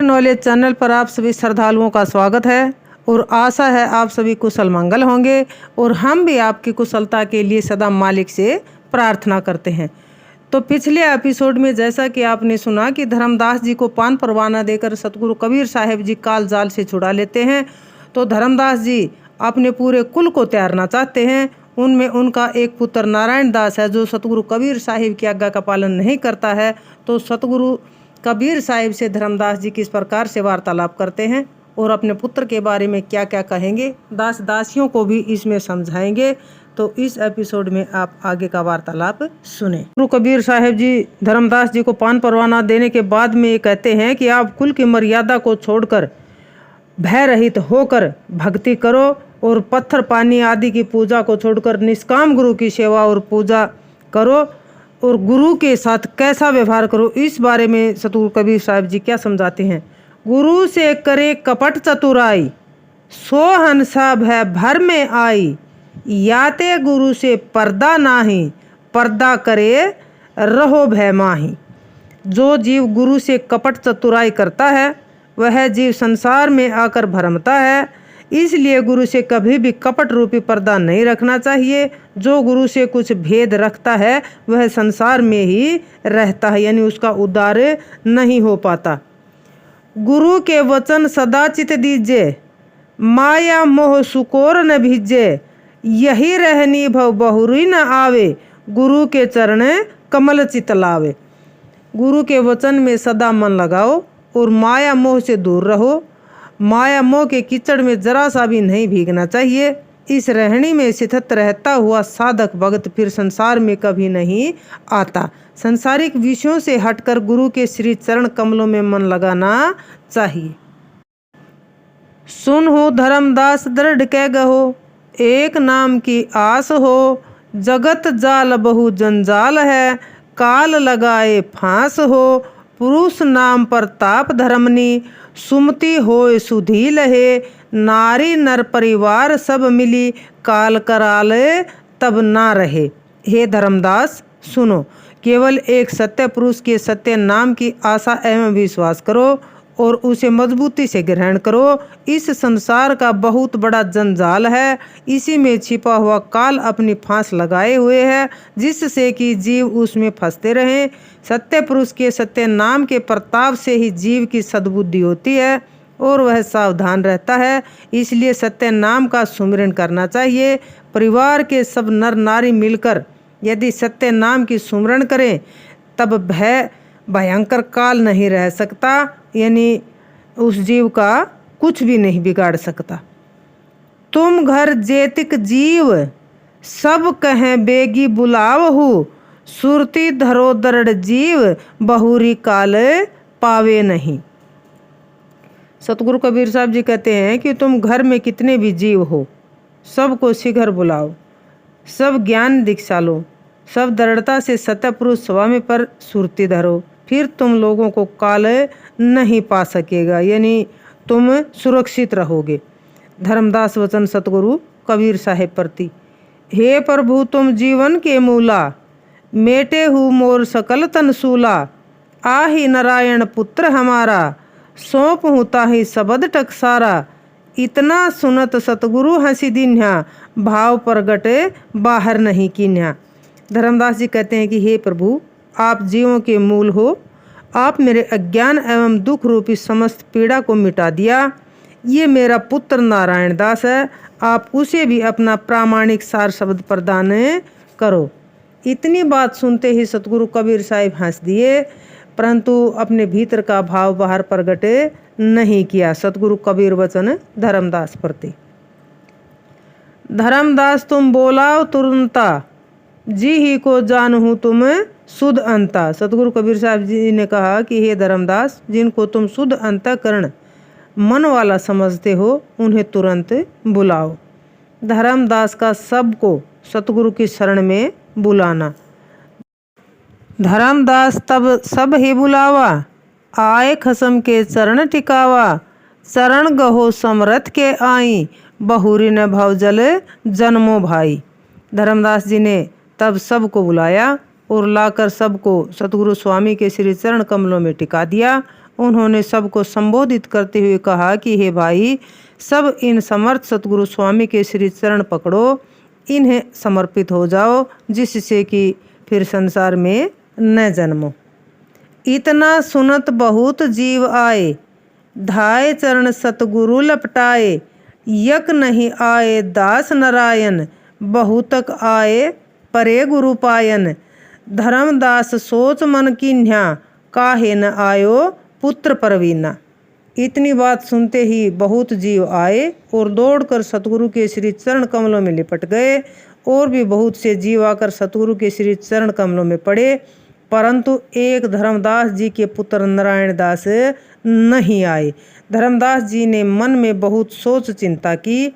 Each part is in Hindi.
नॉलेज चैनल पर आप सभी श्रद्धालुओं का स्वागत है और आशा है आप सभी कुशल मंगल होंगे और हम भी आपकी कुशलता के लिए सदा मालिक से प्रार्थना करते हैं। तो पिछले एपिसोड में जैसा कि आपने सुना कि धर्मदास जी को पान परवाना देकर सतगुरु कबीर साहिब जी काल जाल से छुड़ा लेते हैं। तो धर्मदास जी अपने पूरे कुल को त्यारना चाहते हैं। उनमें उनका एक पुत्र नारायण दास है जो सतगुरु कबीर साहिब की आज्ञा का पालन नहीं करता है। तो सतगुरु कबीर साहिब से धर्मदास जी किस प्रकार से वार्तालाप करते हैं और अपने पुत्र के बारे में क्या क्या कहेंगे, दास दासियों को भी इसमें समझाएंगे। तो इस एपिसोड में आप आगे का वार्तालाप सुने। गुरु कबीर साहिब जी धर्मदास जी को पान परवाना देने के बाद में ये कहते हैं कि आप कुल की मर्यादा को छोड़कर भय रहित होकर भक्ति करो और पत्थर पानी आदि की पूजा को छोड़कर निष्काम गुरु की सेवा और पूजा करो और गुरु के साथ कैसा व्यवहार करो, इस बारे में सतगुरु कबीर साहिब जी क्या समझाते हैं। गुरु से करे कपट चतुराई, सो हंसा भय भर में आई, याते गुरु से पर्दा नाही, पर्दा करे रहो भय माही। जो जीव गुरु से कपट चतुराई करता है वह जीव संसार में आकर भरमता है। इसलिए गुरु से कभी भी कपट रूपी पर्दा नहीं रखना चाहिए। जो गुरु से कुछ भेद रखता है वह संसार में ही रहता है, यानी उसका उद्धार नहीं हो पाता। गुरु के वचन सदा चित दीजिए, माया मोह सुकोर न भीजे, यही रहनी भव बहुरी न आवे, गुरु के चरण कमल चित लावे। गुरु के वचन में सदा मन लगाओ और माया मोह से दूर रहो। माया मोह के कीचड़ में जरा सा भी नहीं भीगना चाहिए। इस रहनी में स्थित रहता हुआ साधक भक्त फिर संसार में कभी नहीं आता। सांसारिक विषयों से हटकर गुरु के श्री चरण कमलों में मन लगाना चाहिए। सुन हो धर्मदास दृढ़ कह गहो, एक नाम की आस हो, जगत जाल बहु जंजाल है, काल लगाए फांस हो, पुरुष नाम पर ताप धर्मनी, सुमति होए सुधी लहे, नारी नर परिवार सब मिली, काल कराले तब ना रहे। हे धर्मदास सुनो, केवल एक सत्य पुरुष के सत्य नाम की आशा एवं विश्वास करो और उसे मजबूती से ग्रहण करो। इस संसार का बहुत बड़ा जंजाल है, इसी में छिपा हुआ काल अपनी फांस लगाए हुए है जिससे कि जीव उसमें फंसते रहें। सत्य पुरुष के सत्य नाम के प्रताप से ही जीव की सद्बुद्धि होती है और वह सावधान रहता है। इसलिए सत्य नाम का सुमिरन करना चाहिए। परिवार के सब नर नारी मिलकर यदि सत्य नाम की सुमिरन करें तब भयंकर काल नहीं रह सकता, यानी उस जीव का कुछ भी नहीं बिगाड़ सकता। तुम घर जेतिक जीव, सब कहें बेगी बुलावहु, सुरती धरो दृढ़ जीव, बहुरी काल पावे नहीं। सतगुरु कबीर साहब जी कहते हैं कि तुम घर में कितने भी जीव हो सबको शीघ्र बुलाओ, सब ज्ञान दीक्षा लो, सब दृढ़ता से सत्य पुरुष स्वामी पर सुरती धरो, फिर तुम लोगों को काल नहीं पा सकेगा, यानी तुम सुरक्षित रहोगे। धर्मदास वचन सतगुरु कबीर साहेब प्रति। हे प्रभु तुम जीवन के मूला, मेटे हु मोर सकल तनसूला, आही नारायण पुत्र हमारा, सौंप होता ही सबद टकसारा, इतना सुनत सतगुरु हंसी दिन्हा, भाव प्रगटे बाहर नहीं किन्हा। धर्मदास जी कहते हैं कि हे प्रभु आप जीवों के मूल हो, आप मेरे अज्ञान एवं दुख रूपी समस्त पीड़ा को मिटा दिया। ये मेरा पुत्र नारायण दास है, आप उसे भी अपना प्रामाणिक सार शब्द प्रदान करो। इतनी बात सुनते ही सतगुरु कबीर साहिब हंस दिए, परंतु अपने भीतर का भाव बाहर प्रगट नहीं किया। सतगुरु कबीर वचन धर्मदास प्रति। धर्मदास तुम बोलाओ तुरंता, जी ही को जानहूँ तुम शुद्ध अंता। सतगुरु कबीर साहब जी ने कहा कि हे धर्मदास, जिनको तुम शुद्ध अंतःकरण मन वाला समझते हो उन्हें तुरंत बुलाओ। धर्मदास का सबको सतगुरु की शरण में बुलाना। धर्मदास तब सब ही बुलावा, आए खसम के चरण टिकावा, चरण गहो समरथ के आई, बहुरी न भव जल जन्मो भाई। धर्मदास जी ने तब सबको बुलाया और लाकर सबको सतगुरु स्वामी के श्री चरण कमलों में टिका दिया उन्होंने सबको संबोधित करते हुए कहा कि हे भाई, सब इन समर्थ सतगुरु स्वामी के श्री चरण पकड़ो, इन्हें समर्पित हो जाओ, जिससे कि फिर संसार में न जन्मो। इतना सुनत बहुत जीव आए, धाय चरण सतगुरु लपटाए। यक नहीं आए दास नारायण, बहुतक आए परे गुरु पायन। धर्मदास सोच मन कीन्हा, काहे न आयो पुत्र परवीना। इतनी बात सुनते ही बहुत जीव आए और दौड़कर सतगुरु के श्री चरण कमलों में लिपट गए। और भी बहुत से जीव आकर सतगुरु के श्री चरण कमलों में पड़े, परंतु एक धर्मदास जी के पुत्र नारायण दास नहीं आए। धर्मदास जी ने मन में बहुत सोच चिंता की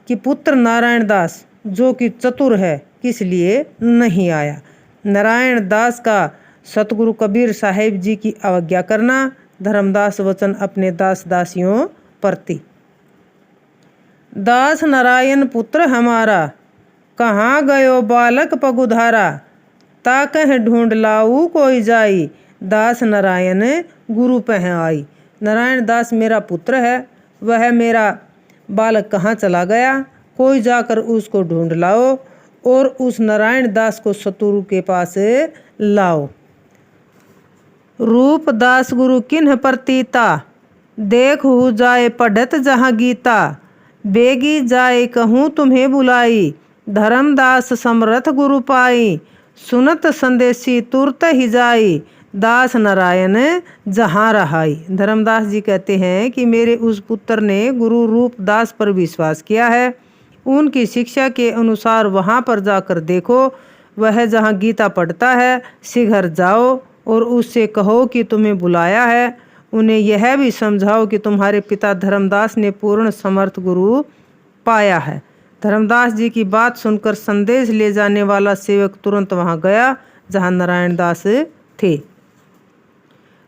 कि पुत्र नारायण दास जो कि चतुर है किस लिए नहीं आया। नारायण दास का सतगुरु कबीर साहेब जी की अवज्ञा करना। धर्मदास वचन अपने दास दासियों प्रति। दास नारायण पुत्र हमारा, कहाँ गयो बालक पगुधारा। ताकह ढूंढ लाऊ कोई जाई, दास नारायण गुरु पह आई। नारायण दास मेरा पुत्र है, वह मेरा बालक कहाँ चला गया, कोई जाकर उसको ढूंढ लाओ और उस नारायण दास को सतगुरु के पास लाओ। रूप दास गुरु किन्ह प्रतीता, देख हो जाए पढ़त जहाँ गीता। बेगी जाए कहूँ तुम्हें बुलाई, धर्मदास समरथ गुरु पाई। सुनत संदेशी तुरत ही जाई, दास नारायण जहाँ रहाई। धर्मदास जी कहते हैं कि मेरे उस पुत्र ने गुरु रूप दास पर विश्वास किया है। उनकी शिक्षा के अनुसार वहाँ पर जाकर देखो, वह जहाँ गीता पढ़ता है शीघ्र जाओ और उससे कहो कि तुम्हें बुलाया है। उन्हें यह भी समझाओ कि तुम्हारे पिता धर्मदास ने पूर्ण समर्थ गुरु पाया है। धर्मदास जी की बात सुनकर संदेश ले जाने वाला सेवक तुरंत वहां गया जहां नारायण दास थे।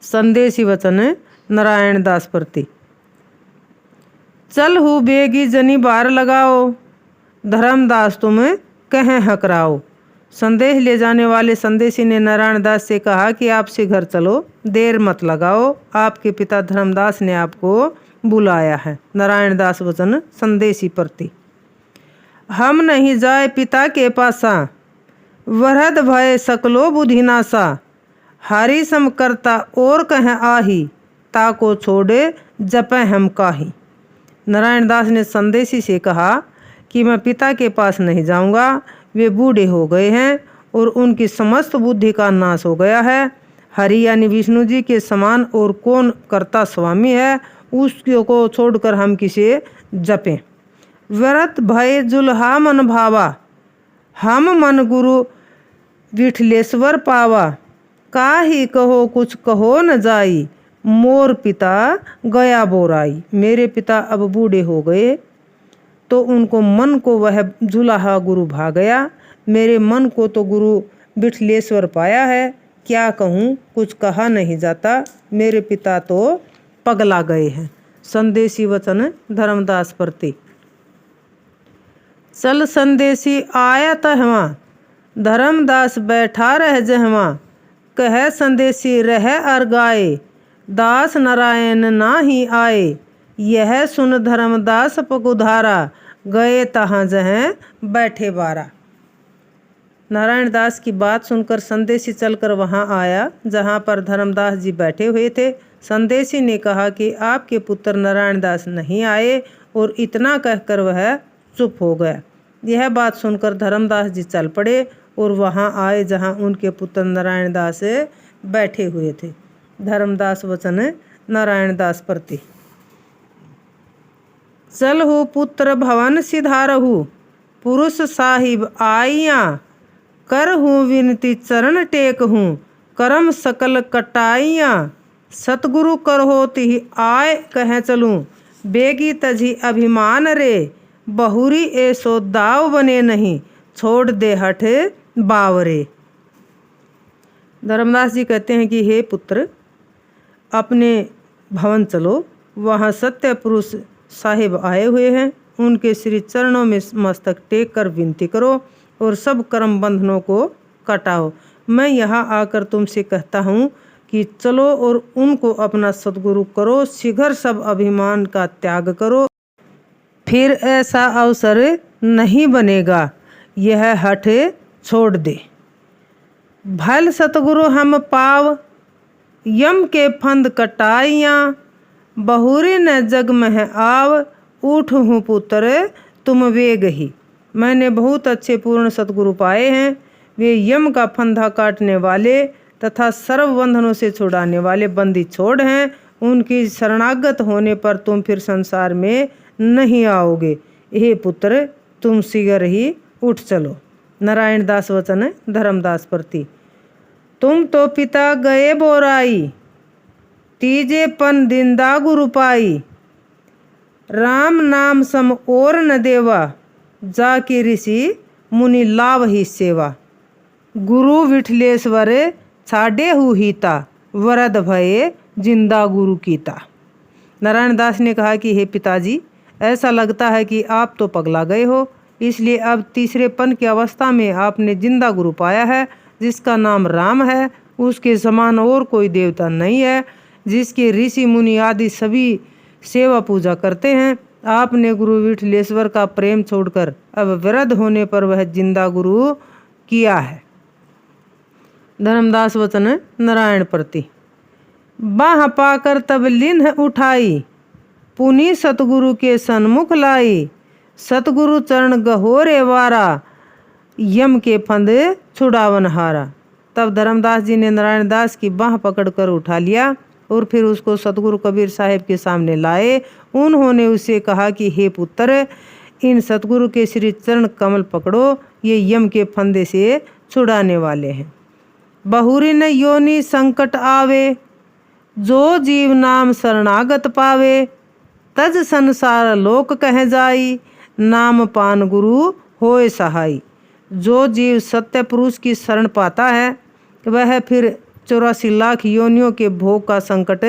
संदेशी वचन नारायण दास प्रति। चल हु बेगी जनी बार लगाओ, धर्मदास तुम कहें हकराओ। संदेश ले जाने वाले संदेशी ने नारायण दास से कहा कि आप शीघ्र चलो, देर मत लगाओ, आपके पिता धर्मदास ने आपको बुलाया है। नारायण दास वचन संदेशी प्रति। हम नहीं जाए पिता के पासा, वरद भय सकलो बुधिनासा। हरि सम करता और कह आही, ताको छोड़े जपे हम काही। नारायण दास ने संदेशी से कहा कि मैं पिता के पास नहीं जाऊंगा, वे बूढ़े हो गए हैं और उनकी समस्त बुद्धि का नाश हो गया है। हरि यानी विष्णु जी के समान और कौन करता स्वामी है, उसको छोड़कर हम किसे जपें। व्रत भय जुल्हा मन भावा, हम मन गुरु विठलेश्वर पावा। काहि कहो कुछ कहो न जाई, मोर पिता गया बोराई। मेरे पिता अब बूढ़े हो गए तो उनको मन को वह जुलाहा गुरु भा गया। मेरे मन को तो गुरु विठलेश्वर पाया है, क्या कहूँ कुछ कहा नहीं जाता। मेरे पिता तो पगला गए हैं। संदेशी वचन धर्मदास प्रति। चल संदेशी आया तहवा, धर्मदास बैठा रह जहवा। कह संदेशी रह अरगाए, दास नारायण ना ही आए। यह सुन धर्मदास पगुधारा, गए तहाँ जहाँ बैठे बारा। नारायण दास की बात सुनकर संदेशी चलकर वहाँ आया जहाँ पर धर्मदास जी बैठे हुए थे। संदेशी ने कहा कि आपके पुत्र नारायण दास नहीं आए और इतना कहकर वह चुप हो गया। यह बात सुनकर धर्मदास जी चल पड़े और वहाँ आए जहाँ उनके पुत्र नारायण दास बैठे हुए थे। धर्मदास वचन नारायण दास प्रति। चल हो पुत्र भवन सिधारहु, पुरुष साहिब आइया। कर हूँ विनती चरण टेक हूँ, करम सकल कटाइया। सतगुरु करहो तिहि आय कह चलूँ, बेगी तजी अभिमान रे। बहुरी ऐसो दाव बने नहीं, छोड़ दे हठ बावरे। धर्मदास जी कहते हैं कि हे पुत्र, अपने भवन चलो, वहाँ सत्य पुरुष साहिब आए हुए हैं, उनके श्री चरणों में मस्तक टेक कर विनती करो और सब कर्म बंधनों को कटाओ। मैं यहाँ आकर तुमसे कहता हूँ कि चलो और उनको अपना सद्गुरु करो, शीघ्र सब अभिमान का त्याग करो, फिर ऐसा अवसर नहीं बनेगा, यह हठ छोड़ दे। भल सतगुरु हम पाव, यम के फंद कटाइयाँ, बहुरी न जग में आव, उठ हूँ पुत्र तुम वेग ही। मैंने बहुत अच्छे पूर्ण सतगुरु पाए हैं, वे यम का फंदा काटने वाले तथा सर्व बंधनों से छुड़ाने वाले बंदी छोड़ हैं। उनकी शरणागत होने पर तुम फिर संसार में नहीं आओगे। हे पुत्र तुम शीघ्र ही उठ चलो। नारायण दास वचन धर्मदास प्रति। तुम तो पिता गए बोराई, तीजे पन दिंदा गुरु पाई, राम नाम सम और न देवा, जाके ऋषि मुनि लाभ ही सेवा। गुरु विठलेश्वर छाडे हुहीता, वरद भये जिंदा गुरु कीता। नारायण दास ने कहा कि हे पिताजी, ऐसा लगता है कि आप तो पगला गए हो, इसलिए अब तीसरेपन की अवस्था में आपने जिंदा गुरु पाया है, जिसका नाम राम है। उसके समान और कोई देवता नहीं है, जिसके ऋषि मुनि आदि सभी सेवा पूजा करते हैं। आपने गुरु विठलेश्वर का प्रेम छोड़कर अब वृद्ध होने पर वह जिंदा गुरु किया है। धर्मदास वचन नारायण प्रति। बाह पाकर तब लिन्ह उठाई, पुनि सतगुरु के सन्मुख लाई, सतगुरु चरण गहोरे वारा, यम के फंद छुड़ावन हारा। तब धर्मदास जी ने नारायण दास की बाह पकड़कर उठा लिया और फिर उसको सतगुरु कबीर साहिब के सामने लाए। उन्होंने उसे कहा कि हे पुत्र, इन सतगुरु के श्री चरण कमल पकड़ो, ये यम के फंदे से छुड़ाने वाले हैं। बहुरी न योनि संकट आवे, जो जीव नाम शरणागत पावे, तज संसार लोक कह जाई, नाम पान गुरु होए सहाई। जो जीव सत्य पुरुष की शरण पाता है वह फिर 84 लाख योनियों के भोग का संकट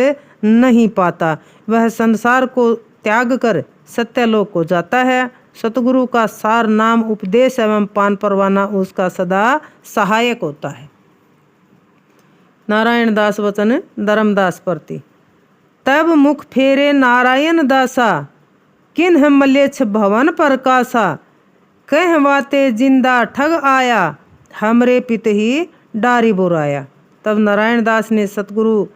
नहीं पाता। वह संसार को त्याग कर सत्यलोक को जाता है। सतगुरु का सार नाम उपदेश एवं पान परवाना उसका सदा सहायक होता है। नारायण दास वचन धर्मदास प्रति। तब मुख फेरे नारायण दासा, किन्ह मलेच्छ भवन प्रकाशा, कहवाते जिंदा ठग आया, हमरे पित ही डारी बुराया। तब नारायण दास ने सतगुरु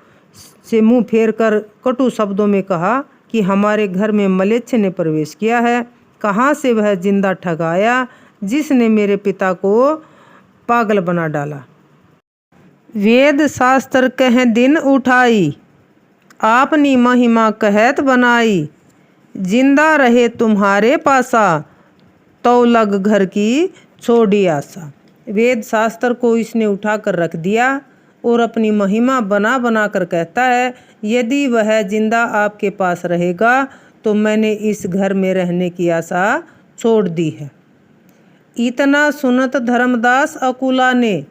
से मुंह फेर कर कटु शब्दों में कहा कि हमारे घर में मलेच्छ ने प्रवेश किया है। कहाँ से वह जिंदा ठग आया जिसने मेरे पिता को पागल बना डाला। वेद शास्त्र कह दिन उठाई, आपनी महिमा कहत बनाई, जिंदा रहे तुम्हारे पासा, तो लग घर की छोड़ी आशा। वेद शास्त्र को इसने उठाकर रख दिया और अपनी महिमा बना बना कर कहता है, यदि वह जिंदा आपके पास रहेगा तो मैंने इस घर में रहने की आशा छोड़ दी है। इतना सुनत धर्मदास अकुला ने,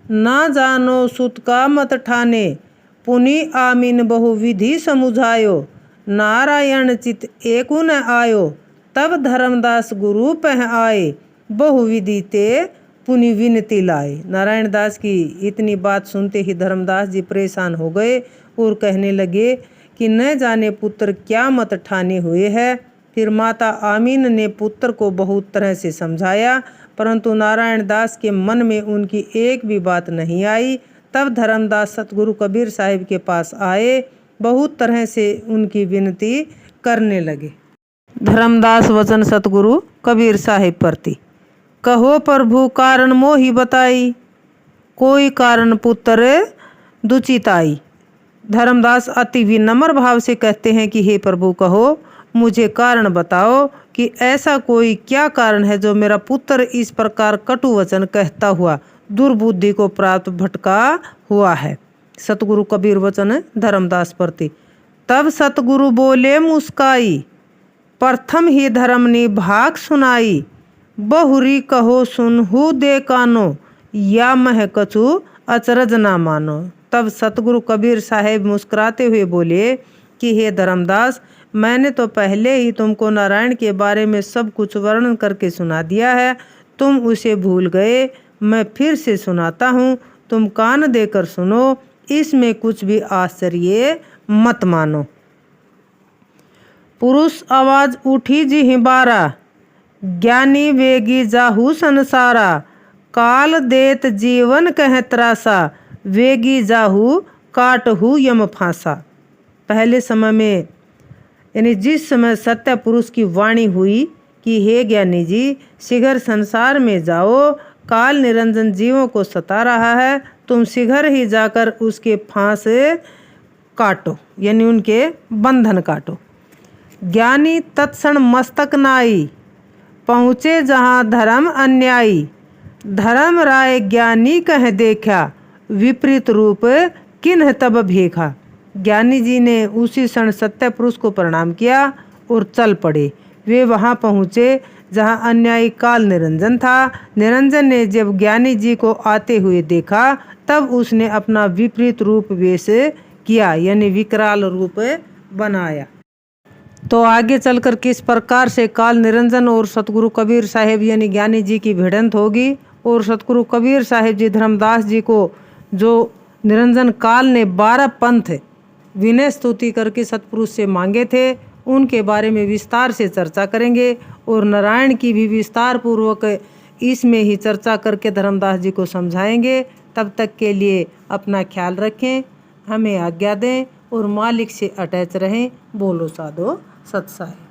ना जानो सुत का मत ठाने, पुनि आमीन बहुविधि समुझायो, नारायण चित एकु न आयो, तब धर्मदास गुरु पह आए, बहुविधि ते पुनि विनती लाए। नारायण दास की इतनी बात सुनते ही धर्मदास जी परेशान हो गए और कहने लगे कि न जाने पुत्र क्या मत ठाने हुए है। फिर माता आमीन ने पुत्र को बहुत तरह से समझाया, परंतु नारायण दास के मन में उनकी एक भी बात नहीं आई। तब धर्मदास सतगुरु कबीर साहिब के पास आए, बहुत तरह से उनकी विनती करने लगे। धर्मदास वचन सतगुरु कबीर साहिब प्रति। कहो प्रभु कारण मोहि बताई, कोई कारण पुत्र दुचिताई। धर्मदास अति विनम्र भाव से कहते हैं कि हे प्रभु, कहो मुझे कारण बताओ कि ऐसा कोई क्या कारण है जो मेरा पुत्र इस प्रकार कटु वचन कहता हुआ दुर्बुद्धि को प्राप्त भटका हुआ है। सतगुरु कबीर वचन धर्मदास प्रति। तब सतगुरु बोले मुस्काई, प्रथम ही धर्म ने भाग सुनाई, बहुरी कहो सुनहु दे कानो, या मह कछु अचरज ना मानो। तब सतगुरु कबीर साहिब मुस्कुराते हुए बोले कि हे धर्मदास, मैंने तो पहले ही तुमको नारायण के बारे में सब कुछ वर्णन करके सुना दिया है, तुम उसे भूल गए। मैं फिर से सुनाता हूँ, तुम कान देकर सुनो। इसमें कुछ भी आश्चर्य मत मानो। पुरुष आवाज उठी जी हिबारा, ज्ञानी वेगी जाहू संसारा, काल देत जीवन कह त्रासा, वेगी जाहू काटहू यम फांसा। पहले समय में यानी जिस समय सत्य पुरुष की वाणी हुई कि हे ज्ञानी जी, शीघ्र संसार में जाओ, काल निरंजन जीवों को सता रहा है, तुम शीघ्र ही जाकर उसके फांस काटो, यानी उनके बंधन काटो। ज्ञानी तत्क्षण मस्तक नाई, पहुँचे जहाँ धर्म अन्यायी, धर्म राय ज्ञानी कह देखा, विपरीत रूप किन्ह तब भेखा। ज्ञानी जी ने उसी क्षण सत्य पुरुष को प्रणाम किया और चल पड़े। वे वहाँ पहुँचे जहाँ अन्यायी काल निरंजन था। निरंजन ने जब ज्ञानी जी को आते हुए देखा तब उसने अपना विपरीत रूप वेश किया, यानी विकराल रूप बनाया। तो आगे चलकर किस प्रकार से काल निरंजन और सतगुरु कबीर साहिब यानी ज्ञानी जी की भिड़ंत होगी और सतगुरु कबीर साहिब जी धर्मदास जी को जो निरंजन काल ने 12 पंथ विनय स्तुति करके सतपुरुष से मांगे थे, उनके बारे में विस्तार से चर्चा करेंगे और नारायण की भी विस्तार पूर्वक इसमें ही चर्चा करके धर्मदास जी को समझाएंगे। तब तक के लिए अपना ख्याल रखें, हमें आज्ञा दें और मालिक से अटैच रहें। बोलो साधो सत साहिब।